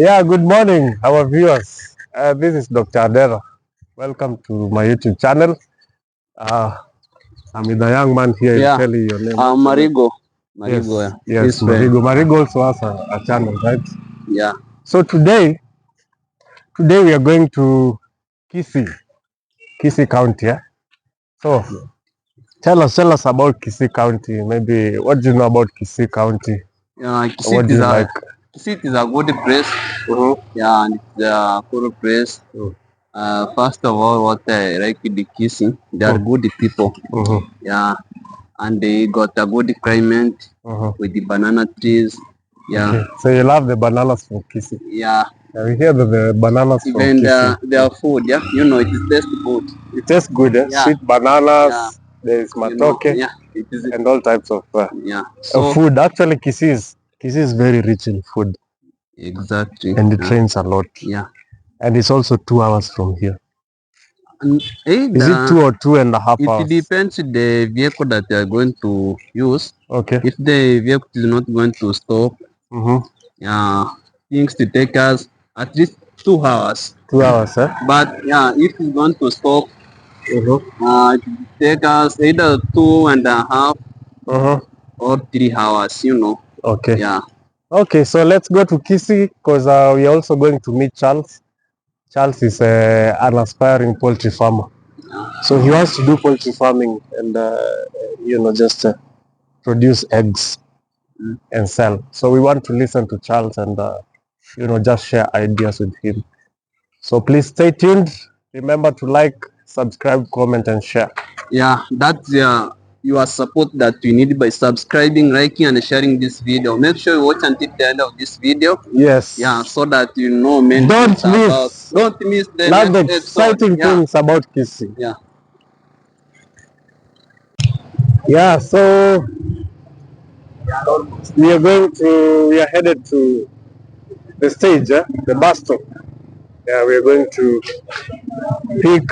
Yeah, good morning, our viewers. This is Dr. Adera. Welcome to my YouTube channel. Uh, I'm with a young man here. Yeah, Tell you your name. Marigo. Yes, Marigo, yeah. yes, Marigo. Marigo also has a channel, right? Yeah. So today we are going to Kisii County. Yeah? So tell us about Kisii County. Maybe what do you know about Kisii County? Yeah, What do you like? Kisii is a good place. Yeah, and it's a cool place. First of all, what I like the Kisii, they are good people. Yeah, and they got a good climate with the banana trees. Yeah. Okay. So you love the bananas from Kisii? Yeah. We hear that the bananas from Even Kisii. their food, yeah, you know, it is tasty food. It tastes good, eh? Yeah. Sweet bananas, Yeah. there is matoke, Yeah, it is. and all types of Yeah. So food. Actually, Kisii is very rich in food, exactly. and it rains a lot. Yeah. And it's also 2 hours from here. And Is it 2 or 2.5 hours? It depends the vehicle that you are going to use. Okay. If the vehicle is not going to stop, things to take us at least 2 hours. 2 hours, eh? But yeah, if it's going to stop, it will take us either 2.5 or 3 hours. You know. Okay. Yeah. Okay, so let's go to Kisii because we are also going to meet Charles. Charles is an aspiring poultry farmer. So he wants to do poultry farming and, just produce eggs and sell. So we want to listen to Charles and, just share ideas with him. So please stay tuned. Remember to like, subscribe, comment, and share. Yeah, that's your support that we need by subscribing, liking, and sharing this video. Make sure you watch until the end of this video. Yes. Yeah, so that you know many Don't miss the not the exciting things about Kisii. Yeah. Yeah, so we are headed to the stage, the bus stop. Yeah, we are going to pick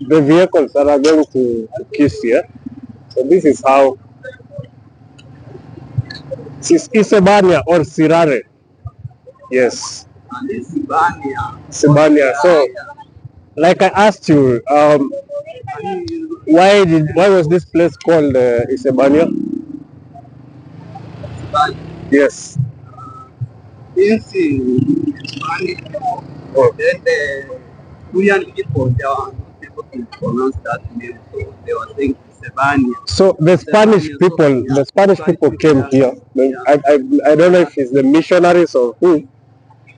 the vehicles that are going to Kisii. So this is how Isebania or Sirare. Yes. Isebania. So like I asked you, why was this place called Isebania? Yes. Then the Korean people, they are not able to pronounce that name, so they were saying Isebania. So the Spanish people came here. I don't know if it's the missionaries or who.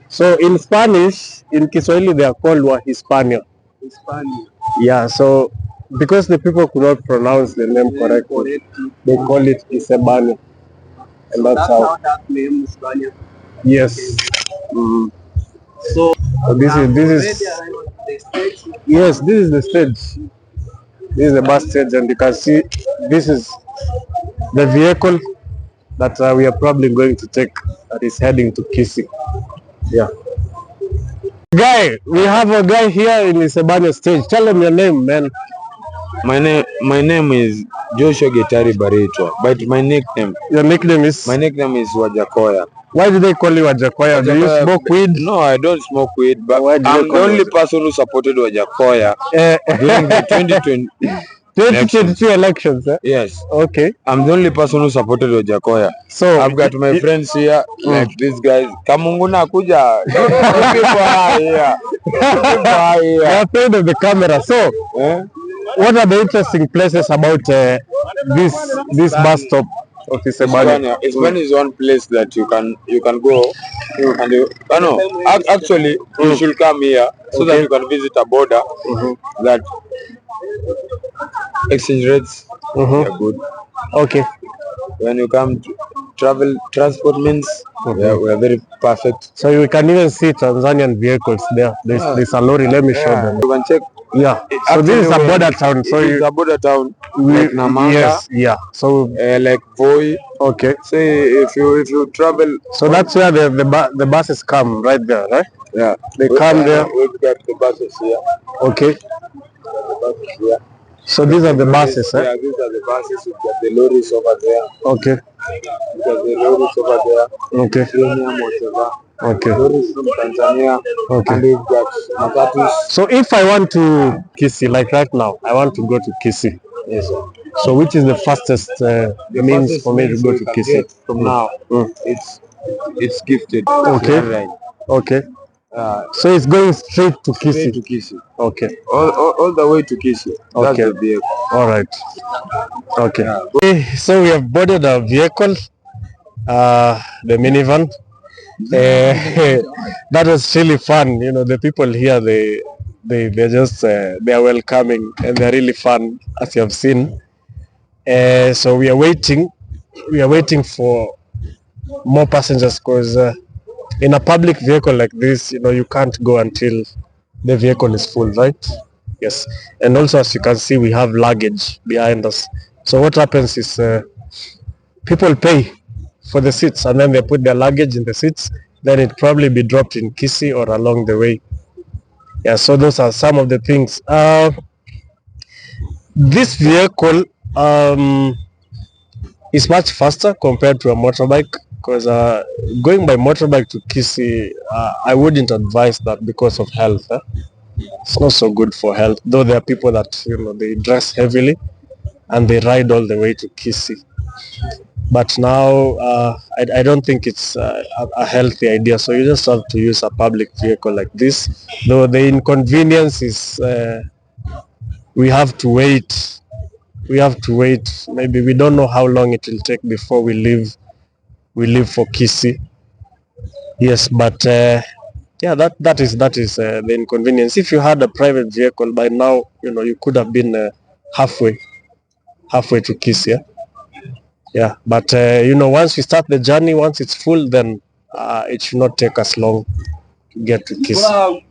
So in Spanish, in Kiswahili, they are called Hispania. Hispania. Yeah, so because the people could not pronounce the name correctly, they call it Isebania. And so that's how that name Hispania. Yes. So this is yes, this is the stage. This is the bus stage, and you can see this is the vehicle that we are probably going to take that is heading to Kisii. Yeah. We have a guy here in Isebania stage. Tell him your name, man. My name is Joshua Getari Baritwa, but my nickname. Your nickname is? My nickname is Wajakoya. Why do they call you Wajakoya? Do you smoke weed? No, I don't smoke weed, but I'm the only person who supported Wajakoya during the 2022 elections. Yes. Okay. I'm the only person who supported Wajakoya. So I've got my friends here, like these guys. Kamunguna kuja. People are here. They're afraid of the camera. So what are the interesting places about this bus stop of Isebania? Isebania is one place that you can go, and actually you should come here so that you can visit a border that exchange rates are good. Okay. When you come to transport means we are very perfect. So you can even see Tanzanian vehicles there. There's a lorry. Let me show them. You can check. Yeah. So this is a border town. So it's a border town. Like Namanga. Yes. Yeah. So like Voi. Okay. Say if you travel. So that's where the buses come right there, right? Yeah. They come there. We've got the buses here. Okay. The buses here. So these are the buses, Yeah, these are the buses. We've got the lorries over there. Okay. We've got the lorries over there. Okay. Premium, whatever. Okay. Lorries from Tanzania. Okay. And we've got matatus. So if I want to Kisii, like right now, I want to go to Kisii. Yes, sir. So which is the fastest means fastest for me to means go we to can Kisii? get from now. It's gifted. Okay. Right. Okay. So it's going straight to Straight Kisii. to Kisii. Okay. All the way to Kisii. That's Okay. the vehicle. All right. Okay. Yeah. Okay. So we have boarded our vehicle, the minivan. That was really fun. You know, the people here, they're just they are welcoming and they're really fun, as you have seen. So we are waiting. We are waiting for more passengers because in a public vehicle like this, you know, you can't go until the vehicle is full, right? Yes. And also, as you can see, we have luggage behind us. So what happens is people pay for the seats and then they put their luggage in the seats. Then it probably be dropped in Kisii or along the way. Yeah. So those are some of the things. This vehicle is much faster compared to a motorbike because going by motorbike to Kisii, I wouldn't advise that because of health. It's not so good for health, though there are people that, you know, they dress heavily and they ride all the way to Kisii. But now I don't think it's a healthy idea, so you just have to use a public vehicle like this, though the inconvenience is we have to wait. Maybe we don't know how long it will take before we leave for Kisii. Yes, but yeah, that is the inconvenience. If you had a private vehicle by now, you know, you could have been halfway to Kisii. Yeah, but you know, once we start the journey, once it's full, then it should not take us long to get to Kisii.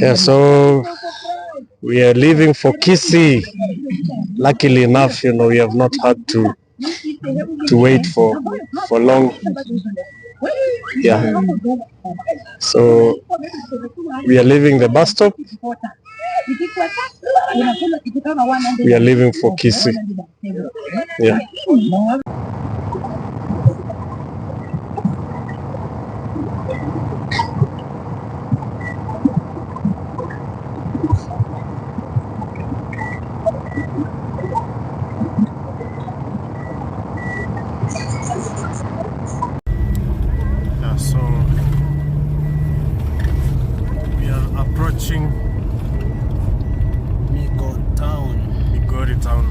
Yeah, so we are leaving for Kisii. Luckily enough, you know, we have not had to wait for long. Yeah. So we are leaving the bus stop. We are leaving for Kisii. Yeah. So we are approaching Migori town.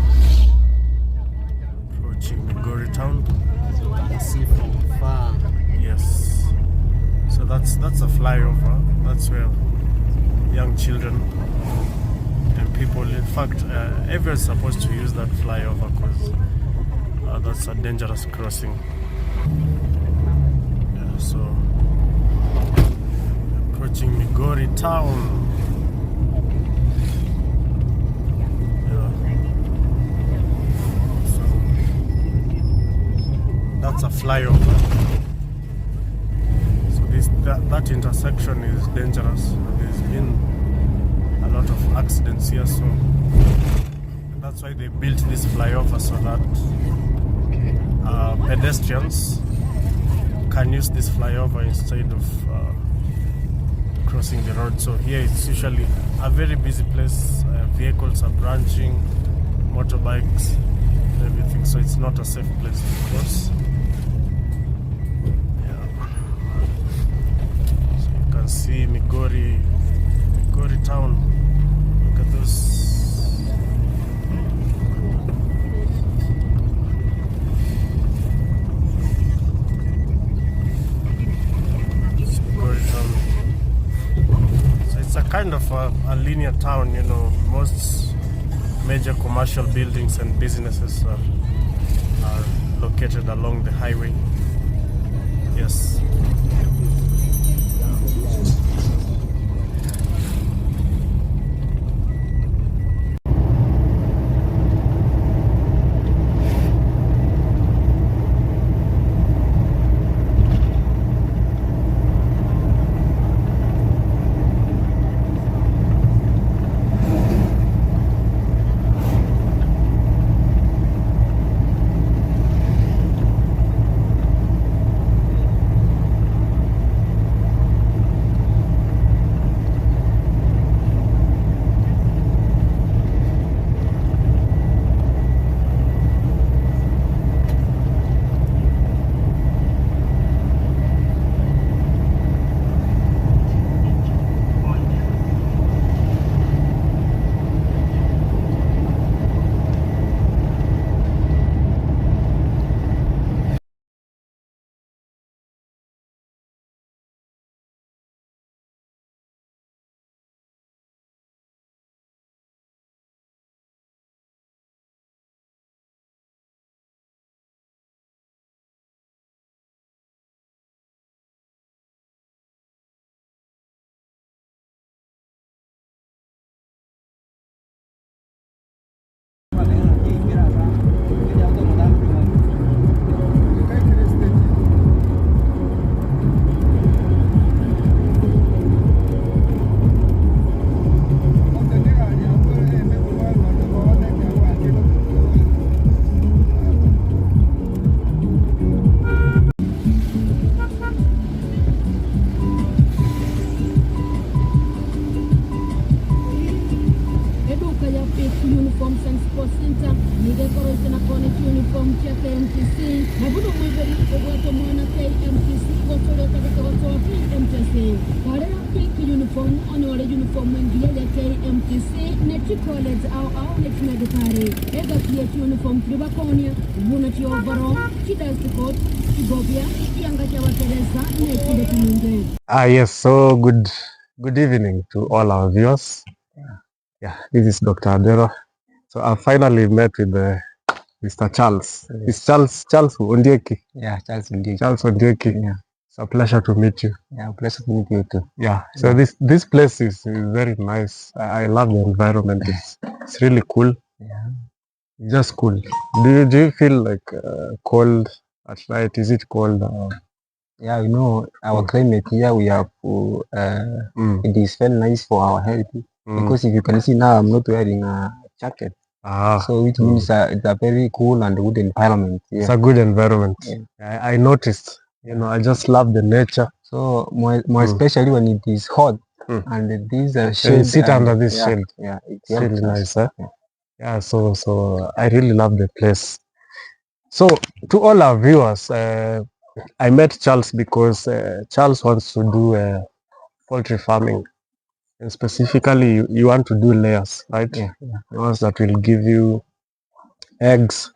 Approaching Migori town. As you can see from far. Yes. So that's a flyover. That's where young children and people, in fact, everyone's supposed to use that flyover because that's a dangerous crossing. So, approaching Migori town. Yeah. So, that's a flyover. So that intersection is dangerous. There's been a lot of accidents here, so that's why they built this flyover so that pedestrians can use this flyover instead of crossing the road. So here it's usually a very busy place. Vehicles are branching, motorbikes, everything. So it's not a safe place to cross. Yeah. So you can see Migori town. Look at those. It's a kind of a linear town, you know. Most major commercial buildings and businesses are located along the highway. Yes. uniform on uniform and the MTC net college our net medicare ega pia uniform tribakonia bunati overall kidas the coat kigobia yanga cha watereza net kinunge. Yes, so good evening to all our viewers. Yeah, this is Dr. Adero. So I finally met with Mr. Charles. Yes. It's Charles Ondieki. Yeah, Charles Ndieki. Charles Ondieki. Yeah. It's a pleasure to meet you. Yeah, pleasure to meet you too. Yeah. So this place is very nice. I love the environment. It's really cool. Yeah. Just cool. Do you feel like cold at night? Is it cold? Yeah, you know our climate here. We have it is very nice for our health because if you can see now, I'm not wearing a jacket. So which means it's a very cool and good environment. Yeah. It's a good environment. Yeah. I noticed. You know, I just love the nature. So more especially when it is hot and these shade. You sit under this shade. Yeah, it's really nice. Yeah. So I really love the place. So to all our viewers, I met Charles because Charles wants to do poultry farming, and specifically you want to do layers, right? Yeah. The ones that will give you eggs,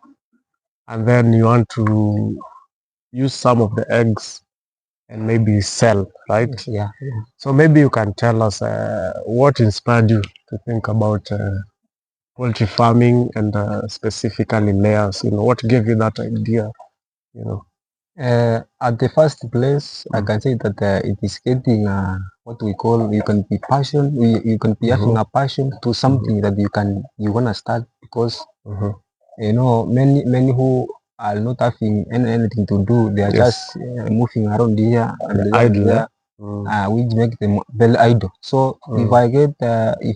and then you want to use some of the eggs and maybe sell, right? Yeah. So maybe you can tell us what inspired you to think about poultry farming and specifically layers. You know, what gave you that idea? You know. At the first place, I can say that it is getting what we call you can be passion. You can be having a passion to something that you wanna start because you know many who are not having anything to do. They are just moving around here and idle there, which make them very idle. So if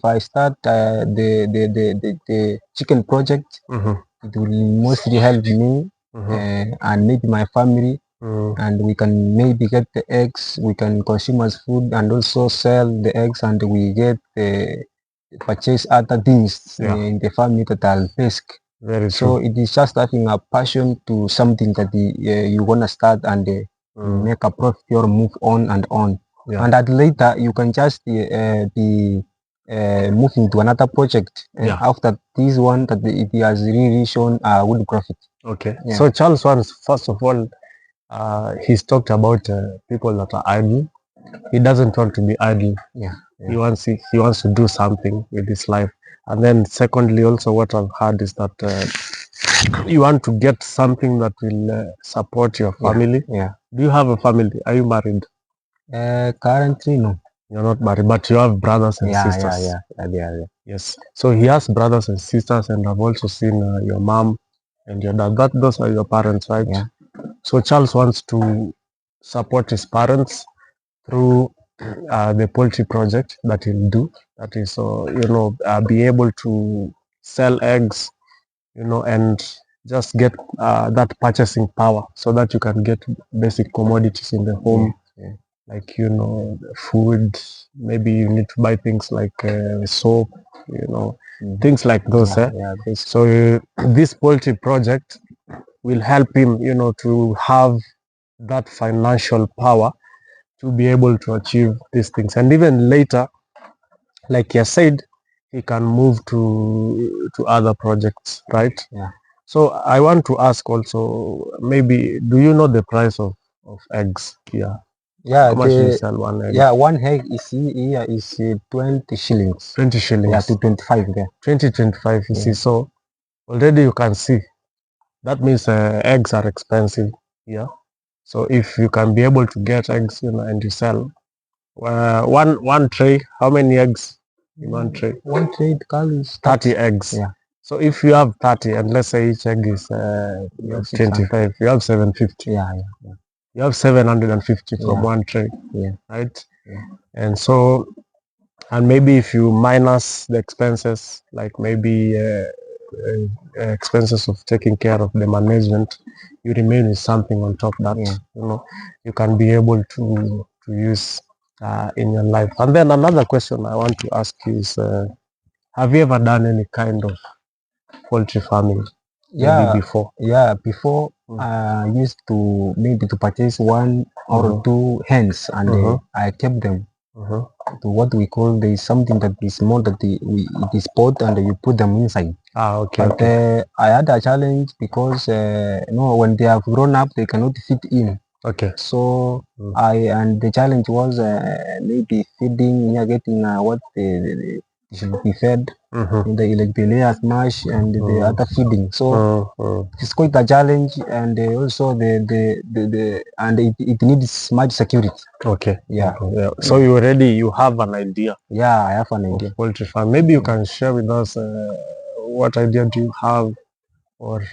I start the chicken project, it will mostly help me. And maybe my family, and we can maybe get the eggs, we can consume as food and also sell the eggs, and we get purchase other things in the family that are basic. Very so true. It is just having a passion to something that you wanna start and make a profit or move on and on. And at later you can just be moving to another project after this one that it has really shown a good profit. Okay. So Charles wants, first of all, he's talked about people that are idle. He doesn't want to be idle. He wants to do something with his life. And then secondly, also what I've heard is that you want to get something that will support your family. Do you have a family? Are you married? Currently, no. You're not married, but you have brothers and sisters. Yes. So he has brothers and sisters, and I've also seen your mom and your dad. Those are your parents, right? So Charles wants to support his parents through the poultry project that he'll do. That is, be able to sell eggs, and just get that purchasing power so that you can get basic commodities in the home. Like, food, maybe you need to buy things like soap, things like those. So this poultry project will help him, to have that financial power to be able to achieve these things. And even later, like you said, he can move to other projects, right? So I want to ask also, maybe, do you know the price of eggs here? How much do you sell one egg? One egg is here is 20 shillings. 20 shillings. To 25 there. 20-25, you see. So already you can see that means eggs are expensive here. So if you can be able to get eggs, and you sell one tray, how many eggs in one tray? One tray carries 30 eggs. So if you have 30, and let's say each egg is 25, you have 750. You have 750 from one tray, right? And so, and maybe if you minus the expenses, like maybe expenses of taking care of the management, you remain with something on top that you can be able to use in your life. And then another question I want to ask you is, have you ever done any kind of poultry farming? Before? Before I used to maybe to purchase one or two hens, and I kept them to what we call, there is something that is small that it is pot and you put them inside. Okay, But I had a challenge because when they have grown up, they cannot fit in. okay. So and the challenge was maybe feeding, getting what they should be fed, the layers mash and the other feeding. So it's quite a challenge, and also the and it needs much security. Okay. Yeah. So you have an idea. Yeah, I have an idea. Poultry farm. Maybe you can share with us what idea do you have, or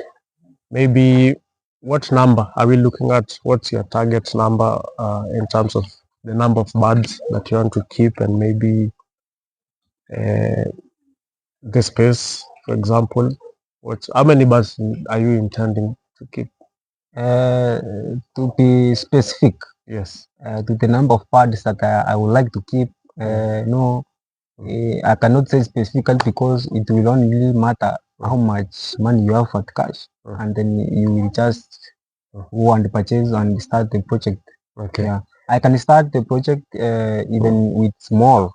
maybe what number are we looking at? What's your target number in terms of the number of birds that you want to keep, and maybe the space, for example. How many birds are you intending to keep? To be specific, Yes. to the number of birds that I would like to keep, I cannot say specifically because it will only matter how much money you have at cash, and then you will just go and purchase and start the project. Okay. Yeah, I can start the project even with small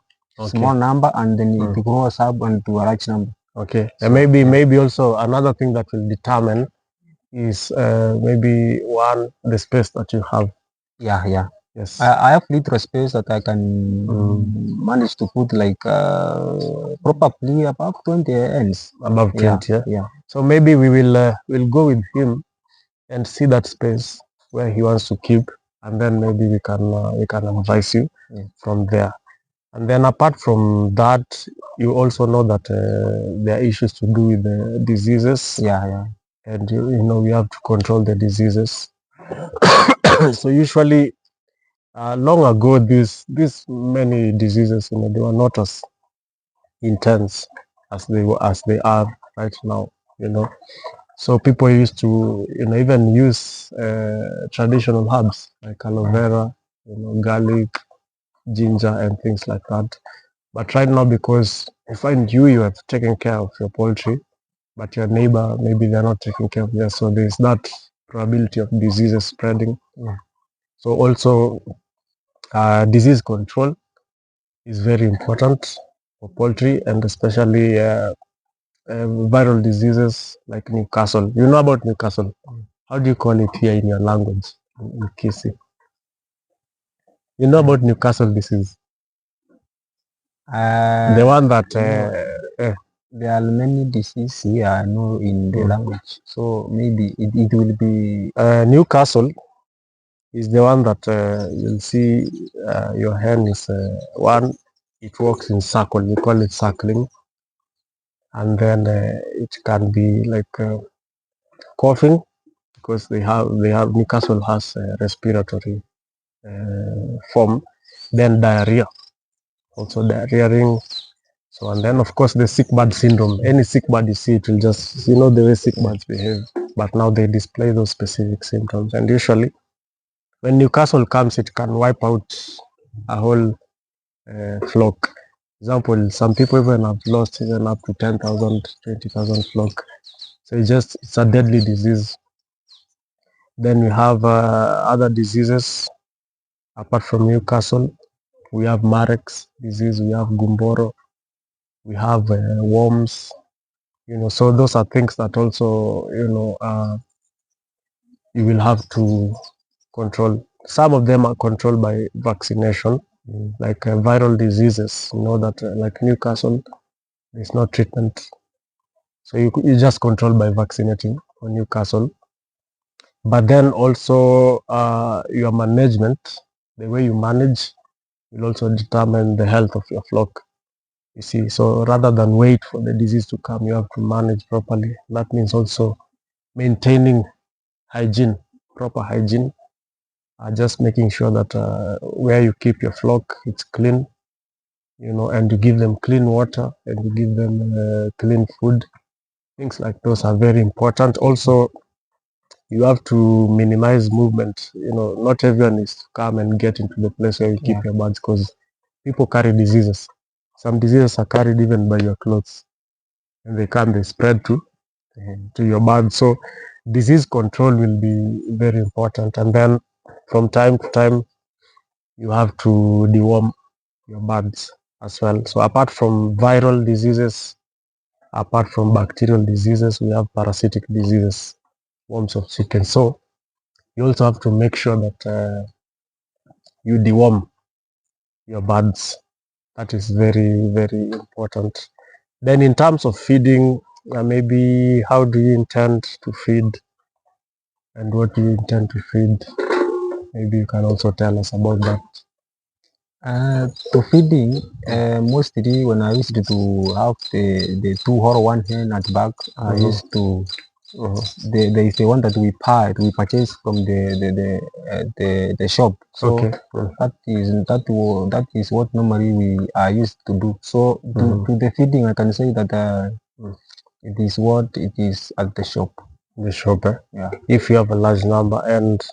number, and then it grows up into a large number. Okay. And maybe also another thing that will determine is maybe the space that you have. Yeah. Yes. I have little space that I can manage to put like probably about 20 hens. Above 20, yeah. So maybe we'll go with him and see that space where he wants to keep, and then maybe we can advise you from there. And then apart from that, you also know that there are issues to do with the diseases. Yeah. And we have to control the diseases. So usually, long ago, these many diseases, they were not as intense as they are right now. So people used to, even use traditional herbs like aloe vera, garlic, ginger, and things like that. But right now, because you find you have taken care of your poultry, but your neighbor, maybe they're not taking care of theirs, so there's that probability of diseases spreading. So also, disease control is very important for poultry, and especially viral diseases like Newcastle. You know about Newcastle? How do you call it here in your language, in Kisii? You know about Newcastle disease? The one that there are many diseases here I know in the language, so maybe it will be Newcastle is the one that you'll see your hen is one. It works in circle. We call it circling, and then it can be like coughing, because they have Newcastle has a respiratory form, then diarrhea, also diarrheaing. So, and then of course the sick bird syndrome. Any sick bird you see, it will just, the way sick birds behave, but now they display those specific symptoms. And usually when Newcastle comes, it can wipe out a whole flock. Example, some people even have lost even up to 10,000, 20,000 flock. So it's a deadly disease. Then we have other diseases apart from Newcastle. We have Marek's disease, we have Gumboro, we have worms. So those are things that also you will have to control. Some of them are controlled by vaccination, like viral diseases. That like Newcastle, there's no treatment, so you just control by vaccinating for Newcastle. But then also your management, the way you manage, will also determine the health of your flock. You see, so rather than wait for the disease to come, you have to manage properly. That means also maintaining hygiene, proper hygiene, just making sure that where you keep your flock, it's clean, and you give them clean water, and you give them clean food. Things like those are very important. Also, you have to minimize movement. Not everyone is to come and get into the place where you keep your birds, because people carry diseases. Some diseases are carried even by your clothes, and they spread to your birds. So disease control will be very important. And then from time to time, you have to deworm your birds as well. So apart from viral diseases, apart from bacterial diseases, we have parasitic diseases, worms of chicken. So you also have to make sure that you deworm your birds. That is very, very important. Then in terms of feeding, maybe how do you intend to feed and what do you intend to feed? Maybe you can also tell us about that. To feeding, mostly when I used to have the two or one hen at back, I used to there is the one that we purchase from the shop. So Okay. that is what normally we are used to do. So to the feeding, I can say that it is what it is at the shop. The shop, Yeah. if you have a large number. And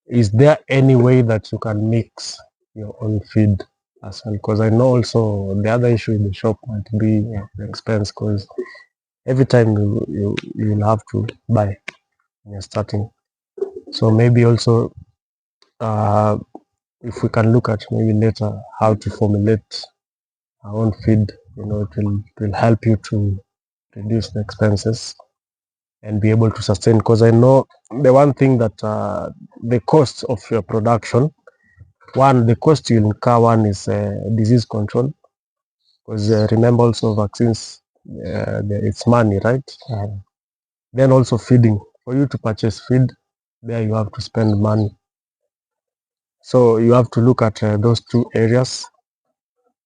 is there any way that you can mix your own feed as well? Because I know also the other issue in the shop might be the expense, because every time you'll have to buy when you're starting. So maybe also if we can look at maybe later how to formulate our own feed, it will help you to reduce the expenses and be able to sustain. Because I know the one thing that the cost of your production, the cost you incur, one is disease control, because remember also vaccines, it's money, right? Then also feeding. For you to purchase feed, there you have to spend money. So you have to look at those two areas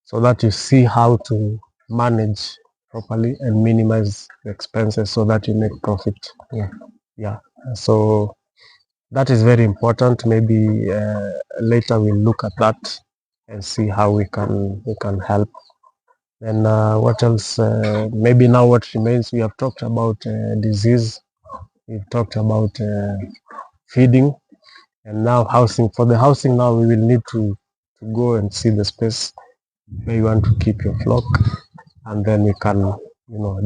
so that you see how to manage properly and minimize the expenses so that you make profit. Yeah. So that is very important. Maybe later we'll look at that and see how we can help. And what else? Maybe now what remains, we have talked about disease, we've talked about feeding, and now housing. For the housing now, we will need to go and see the space where you want to keep your flock, and then we can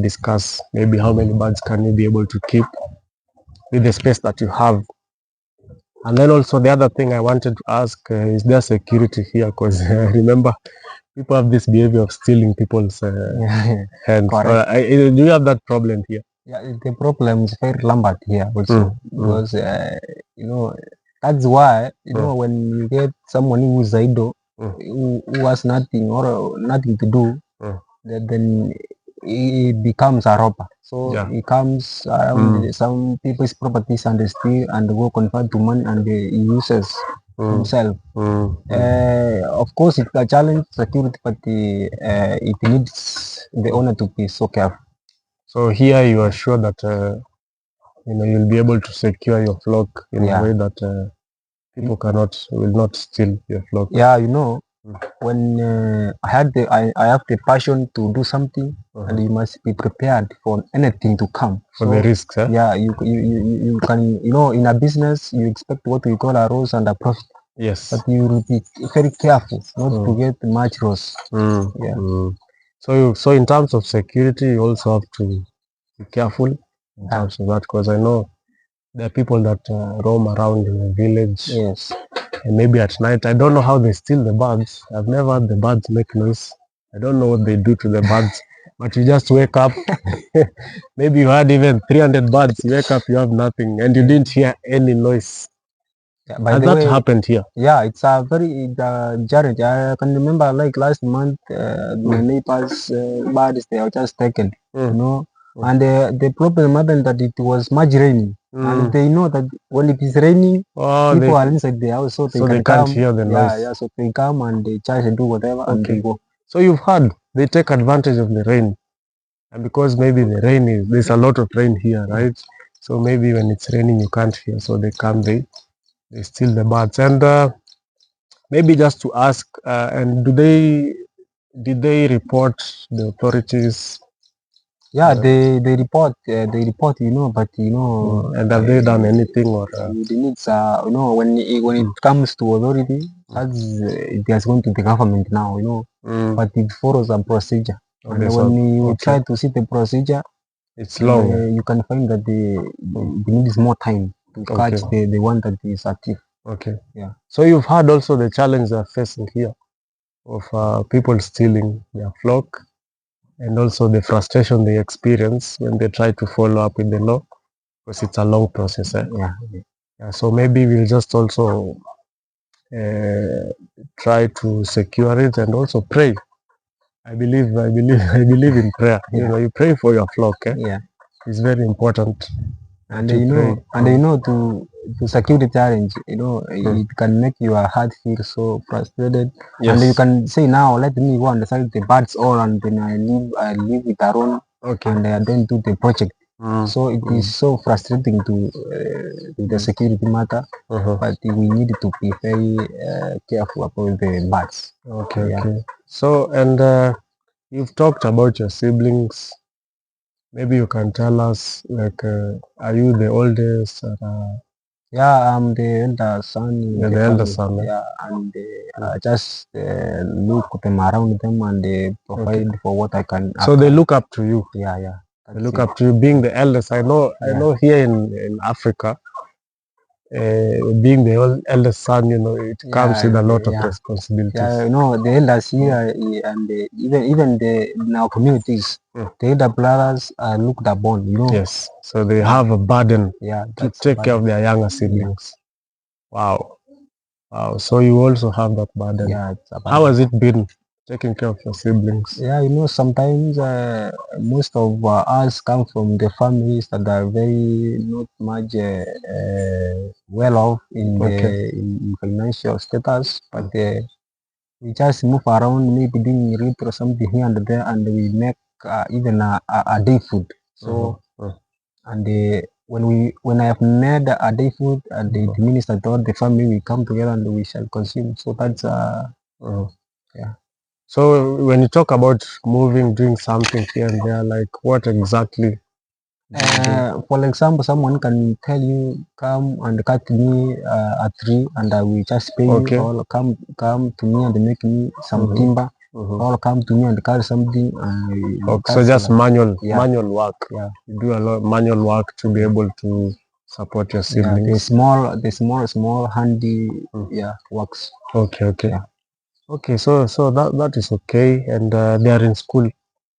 discuss maybe how many birds can you be able to keep with the space that you have. And then also the other thing I wanted to ask, is there security here? Because remember, people have this behavior of stealing people's hens. Do you have that problem here? Yeah, the problem is very rampant here also because that's why when you get someone who is idle, who has nothing or nothing to do, then he becomes a robber. So he comes around some people's properties and steal and go convert to money and he uses himself. Of course, it's a challenge security, but it needs the owner to be so careful. So here you are sure that you'll be able to secure your flock in a way that people will not steal your flock. Yeah, when I have the passion to do something, and you must be prepared for anything to come. For the risks, Yeah, you can in a business you expect what we call a loss and a profit. Yes. But you will be very careful not to get much loss. Yeah. So in terms of security, you also have to be careful in terms of that, because I know there are people that roam around in the village. Yes. And maybe at night, I don't know how they steal the birds. I've never had the birds make noise. I don't know what they do to the birds. But you just wake up. Maybe you had even 300 birds. You wake up, you have nothing, and you didn't hear any noise. Yeah, Has that happened here? Yeah, it's a very challenge. I can remember like last month, my neighbors' birds, they are just taken, and the problem happened that it was much raining, and they know that when it is raining, people are inside the house, so they can't hear the noise. Yeah, so they come and they try to do whatever and they go. So you've heard they take advantage of the rain, and because maybe there's a lot of rain here, right? So maybe when it's raining you can't hear, so they come, they steal the birds. And maybe just to ask, and did they report the authorities? Yeah, they report, but and have they done anything, or it needs when it comes to authority, it has gone to the government now, but it follows a procedure. And when you try to see the procedure, it's long. You can find that it needs more time to catch the one that is active. Okay. Yeah. So you've had also the challenge they're facing here. of people stealing their flock, and also the frustration they experience when they try to follow up with the law, because it's a long process. Yeah. Yeah, so maybe we'll just also try to secure it and also pray. I believe in prayer. You know, you pray for your flock. Yeah. It's very important. And that you pray. to secure the challenge, it can make your heart feel so frustrated. And you Yes. can say, now let me go and decide the birds all, and then I live with our own, Okay. and I don't do the project. So it is so frustrating to the security matter, but we need to be very careful about the birds. Okay. Yeah. Okay. So, and you've talked about your siblings. Maybe you can tell us, like, are you the oldest? Or, Yeah, I'm the elder son in you're the the eldest family. son. Yeah, and just look them around them and provide for what I can. So they look up to you. Yeah, They that's look it. up to you being the eldest. I know Yeah. here in Africa, being the eldest son, it comes with a lot of responsibilities. Yeah, the elders here and even in our communities, the elder brothers are looked upon. Yes. So they have a burden Yeah, to that's take care of their younger siblings. Wow. Wow. So you also have that burden. Yeah, it's a How has burden. it been taking care of your siblings? Yeah, sometimes most of us come from the families that are very not much well off in Okay. in financial status, but we just move around, maybe doing rent or something here and there, and we make even a day food. So and when I have made a day food, it means that all the family will come together and we shall consume. So that's yeah. So when you talk about moving, doing something here and there, like what exactly do you do? For example, someone can tell you, come and cut me a tree, and I will just pay you. Okay. Or come to me and make me some timber. Or come to me and carry something. Okay, so just manual work. Yeah. You do a lot of manual work to be able to support your Yeah, siblings. the small handy works. Okay, okay. Yeah. Okay, so that is okay, and they are in school.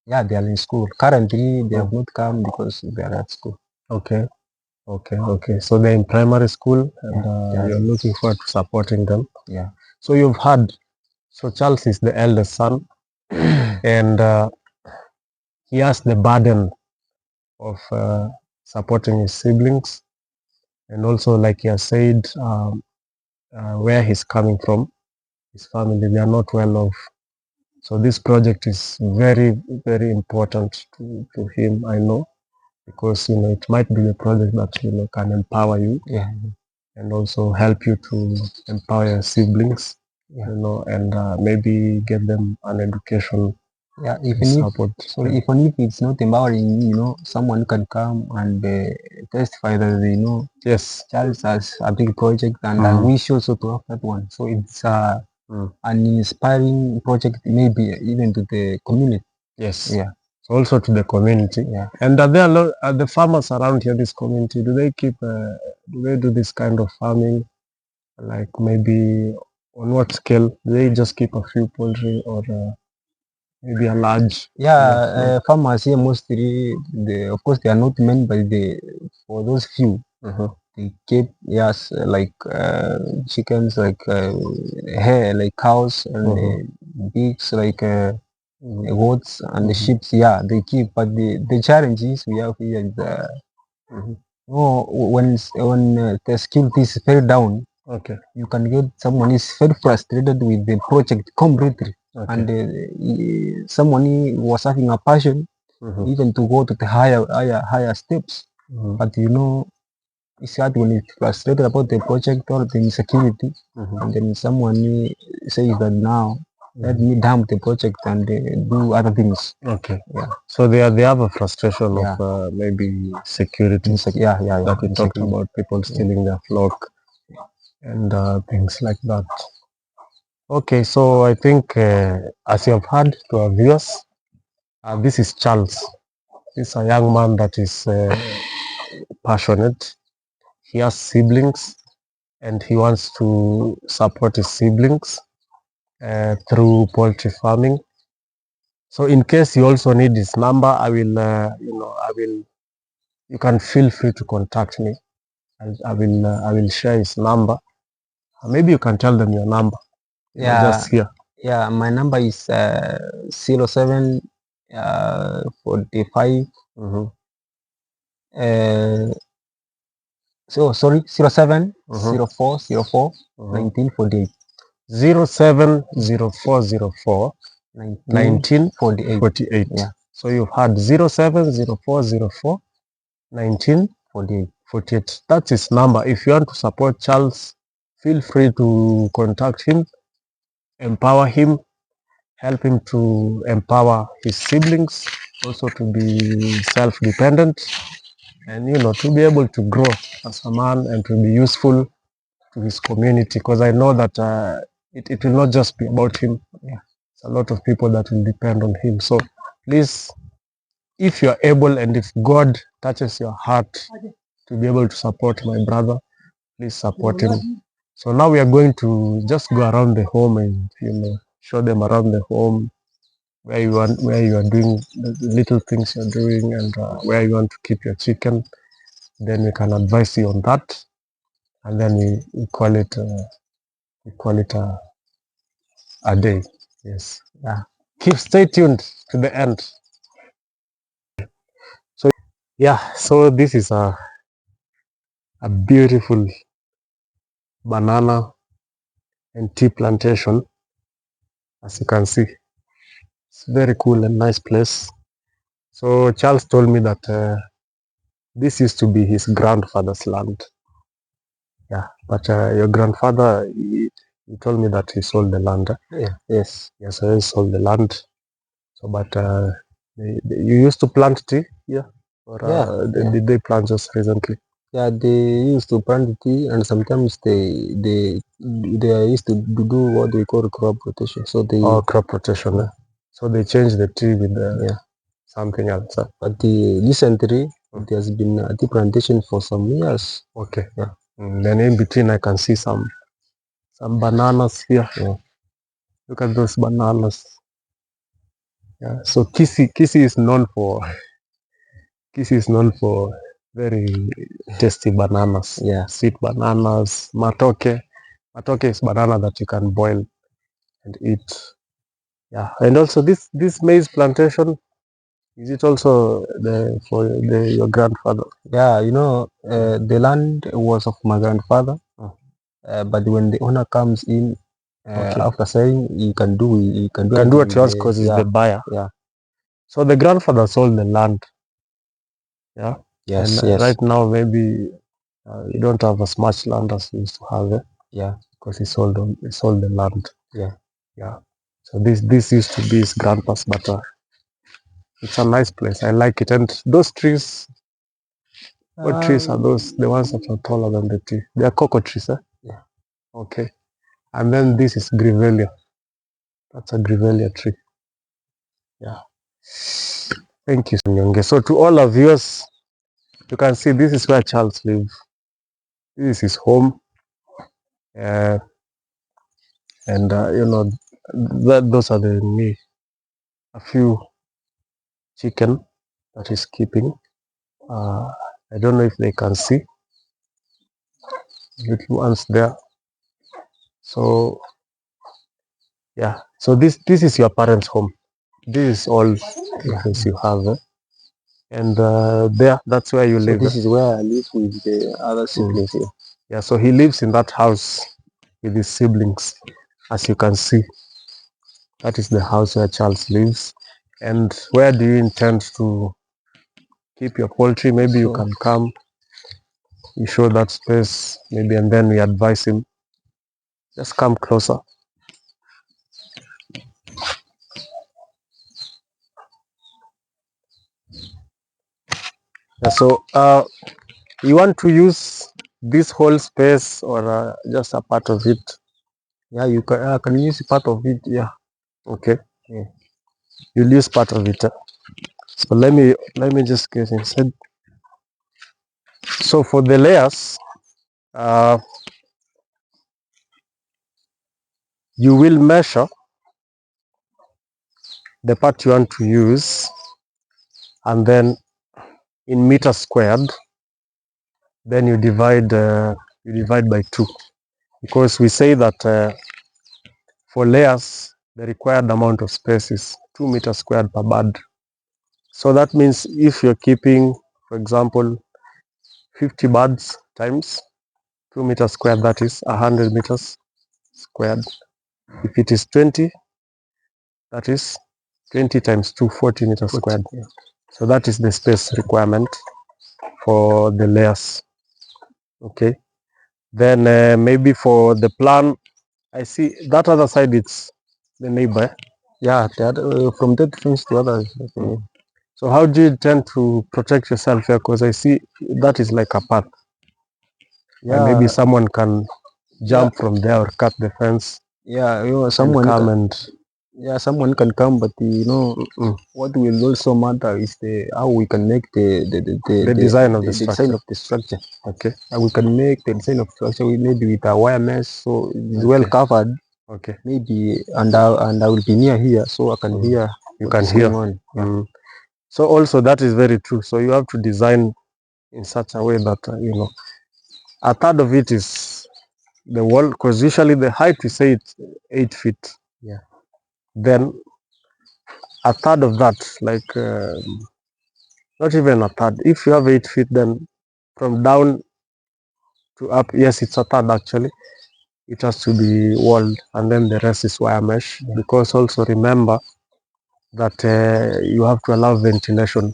Yeah, they are in school. Currently, they have not come because they are at school. Okay, okay, okay. So they're in primary school, and you're looking forward to supporting them. Yeah. So you've had, so Charles is the eldest son, and he has the burden of supporting his siblings, and also, like he has said, where he's coming from, his family, they are not well off. So this project is very, very important to him, I know, because it might be a project that can empower you, and also help you to empower your siblings, and maybe get them an education. Yeah, even if it's not empowering, someone can come and testify that Yes. Charles has a big project, and I wish also to have that one. So it's an inspiring project, maybe even to the community. Yes. Yeah. Also to the community. Yeah. And are there are the farmers around here, this community, do they do this kind of farming? Like maybe on what scale? Do they just keep a few poultry, or maybe a large? Yeah, farmers here mostly, of course, they are not many, but for those few, they keep like chickens, like hair, like cows, and pigs, like goats, and the sheep. Yeah, they keep. But the challenges we have here is when the security is very down, Okay. you can get someone is very frustrated with the project completely, and someone was having a passion even to go to the higher steps, but it's hard when it's frustrated about the project or the insecurity, and then someone says that now let me dump the project and do other things. Okay. Yeah. So they have a frustration of maybe security. That we talked about, people stealing their flock and things like that. Okay, so I think as you have heard to our viewers, this is Charles. He's a young man that is passionate. He has siblings, and he wants to support his siblings, through poultry farming. So in case you also need his number, I will, you can feel free to contact me. I will share his number. Maybe you can tell them your number. Just here. Yeah, my number is 07 45 sorry 07 04 04 1948 070404 1948. Yeah. So you've had 070404 1948. That's his number. If you want to support Charles, feel free to contact him, empower him, help him to empower his siblings, also to be self-dependent, and to be able to grow as a man and to be useful to his community, because I know that it will not just be about him. It's a lot of people that will depend on him. So please, if you are able and if God touches your heart to be able to support my brother, please support him. So now we are going to just go around the home and show them around the home where you are doing the little things you're doing, and where you want to keep your chicken. Then we can advise you on that, and then we call it a day. Yes. Stay tuned to the end. So this is a beautiful banana and tea plantation. As you can see, it's very cool and nice place. So Charles told me that this used to be his grandfather's land. But your grandfather, he told me that he sold the land. Yes, he sold the land. So, but you used to plant tea, or did they plant just recently? Yeah, they used to plant tea, and sometimes they used to do what they call crop rotation. So they crop rotation. So they changed the tea with something else. But recently there has been a tea plantation for some years. Okay. Then in between I can see some bananas here. Look at those bananas. So Kisii is known for very tasty bananas. Sweet bananas. Matoke is banana that you can boil and eat. And also this maize plantation, is it also for your grandfather? The land was of my grandfather, but when the owner comes in after selling, he can do what he wants because he's the buyer. So the grandfather sold the land. Yes. Right now maybe you don't have as much land as you used to have. Because he sold the land. So this used to be his grandpa's, but it's a nice place. I like it. And those trees, what trees are those? The ones that are taller than the tree. They are cocoa trees, Okay. And then this is Grevillea. That's a Grevillea tree. Thank you, Nyonge. So to all our viewers, you can see this is where Charles lives. This is his home. And those are a few chicken that he's keeping. I don't know if they can see little ones there. So so this is your parents' home. This is all things you have, and that's where you live. This is where I live with the other siblings here. So he lives in that house with his siblings. As you can see, that is the house where Charles lives. And where do you intend to keep your poultry? Maybe you can come, you show that space, maybe, and then we advise him. Just come closer. So you want to use this whole space or just a part of it? You can use part of it. Okay. You'll use part of it. So let me just get inside. So for the layers, you will measure the part you want to use, and then in meters squared, then you divide by 2, because we say that for layers the required amount of space is 2 meters squared per bird. So that means if you're keeping, for example, 50 birds times 2 meters squared, that is 100 meters squared. If it is 20, that is 20 times 2, 40 meters squared. Yeah. So that is the space requirement for the layers. Okay. Then maybe for the plan, I see that other side, it's the neighbor. Yeah, from that fence to others. So how do you intend to protect yourself here? Because I see that is like a path. Yeah, maybe someone can jump from there or cut the fence. Yeah, Someone come and someone can come, but what will also matter is how we can make the design of the design of the structure. Okay. We can make the design of structure maybe with a wire mesh, so it's well covered. Okay. Maybe and I will be near here, so I can hear. You can hear. Going on. So also that is very true. So you have to design in such a way that a third of it is the wall, because usually the height, we say it's 8 feet. Yeah. Then a third of that, like not even a third. If you have 8 feet, then from down to up, yes, it's a third actually. It has to be walled, and then the rest is wire mesh. Yeah. Because also remember that you have to allow ventilation,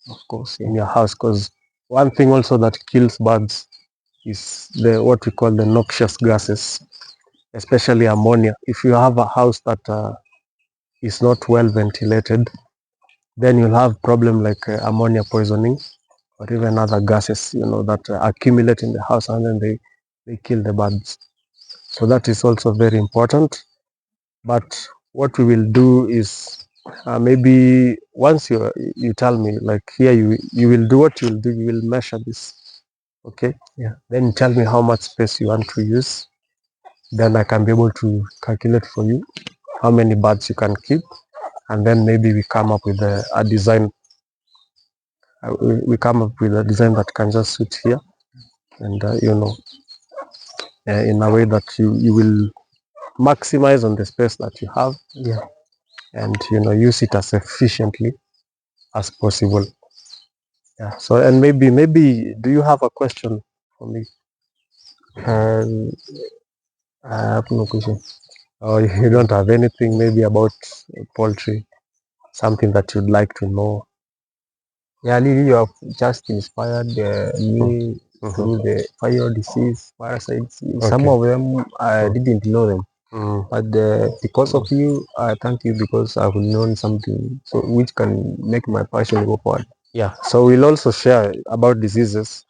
of course, in your house. Because one thing also that kills birds is what we call the noxious gases, especially ammonia. If you have a house that is not well ventilated, then you'll have problem like ammonia poisoning, or even other gases, that accumulate in the house, and then they kill the birds. So that is also very important. But what we will do is maybe once you tell me, like here, you will do what you will do. You will measure this. Okay. Yeah. Then tell me how much space you want to use. Then I can be able to calculate for you how many birds you can keep, and then maybe we come up with a design. We come up with a design that can just suit here, and in a way that you will maximize on the space that you have. Yeah. And use it as efficiently as possible. Yeah. So, and maybe do you have a question for me? I have no question. Or you don't have anything maybe about poultry, something that you'd like to know? Yeah, Lily, you have just inspired me through the fire disease, parasites. Some of them I didn't know them, but because of you, I thank you, because I have known something, so which can make my passion go forward. Yeah. So we'll also share about diseases.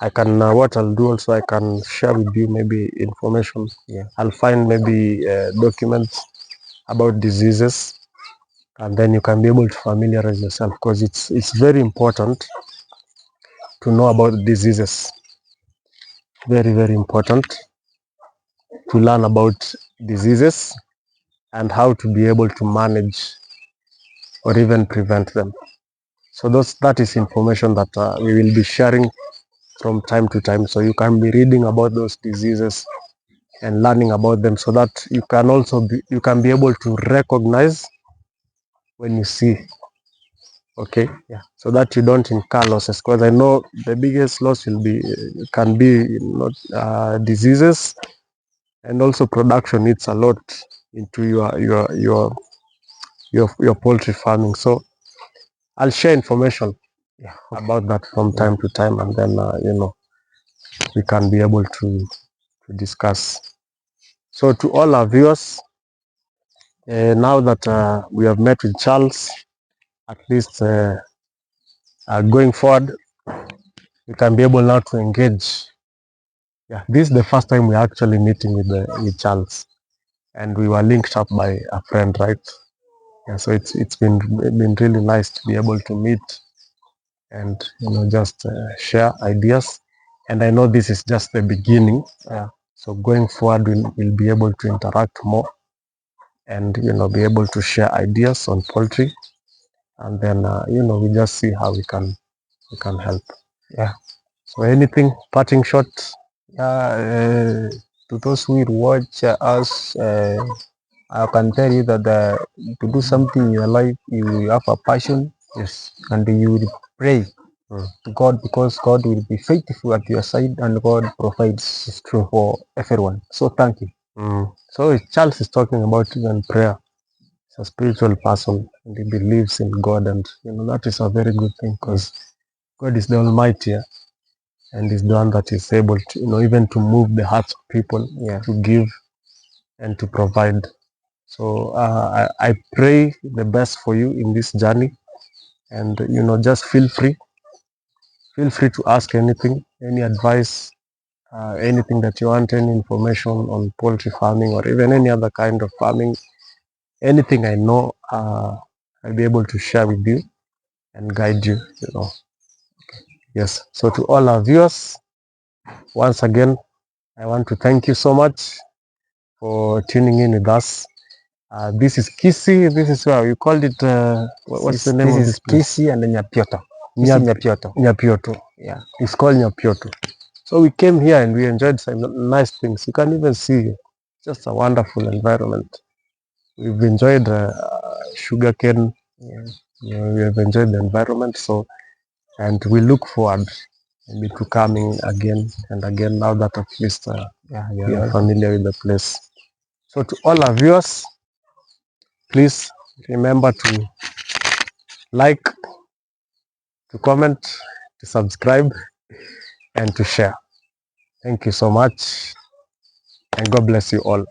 I can what I'll do also, I can share with you maybe information. Yeah. I'll find maybe documents about diseases, and then you can be able to familiarize yourself, because it's very important to know about diseases. Very, very important to learn about diseases and how to be able to manage or even prevent them. So that is information that we will be sharing from time to time. So you can be reading about those diseases and learning about them, so that you can also be able to recognize when you see. Okay. Yeah. So that you don't incur losses, because I know the biggest loss can be diseases, and also production needs a lot into your poultry farming. So I'll share information about that from time to time, and then we can be able to discuss. So to all our viewers, now that we have met with Charles, at least going forward, we can be able now to engage. Yeah, this is the first time we're actually meeting with Charles, and we were linked up by a friend, right? Yeah, so it's been really nice to be able to meet and just share ideas. And I know this is just the beginning. So going forward, we'll be able to interact more and, you know, be able to share ideas on poultry, and then, you know, we just see how we can help. Yeah. So anything parting shot? Yeah, to those who will watch us, I can tell you that to do something in your life, you have a passion. Yes. And you will pray to God, because God will be faithful at your side and God provides. It's true. For everyone. So thank you. So Charles is talking about even prayer. He's a spiritual person and he believes in God, and, you know, that is a very good thing, because God is the Almighty, and is the one that is able to, you know, even to move the hearts of people, to give and to provide. So I pray the best for you in this journey, and, you know, just feel free to ask anything, any advice, anything that you want, any information on poultry farming or even any other kind of farming. Anything I know, I'll be able to share with you and guide you, you know. Yes. So to all our viewers, once again, I want to thank you so much for tuning in with us. This is Kisii. This is where we called it. What's the name of this place? Kisii and Nyapioto. Kisii Nyapioto. Nyapioto. Yeah. It's called Nyapioto. So we came here and we enjoyed some nice things. You can even see just a wonderful environment. We've enjoyed sugarcane. You know, we have enjoyed the environment. So, and we look forward maybe to coming again and again, now that at least we are familiar with the place. So to all our viewers, please remember to like, to comment, to subscribe, and to share. Thank you so much, and God bless you all.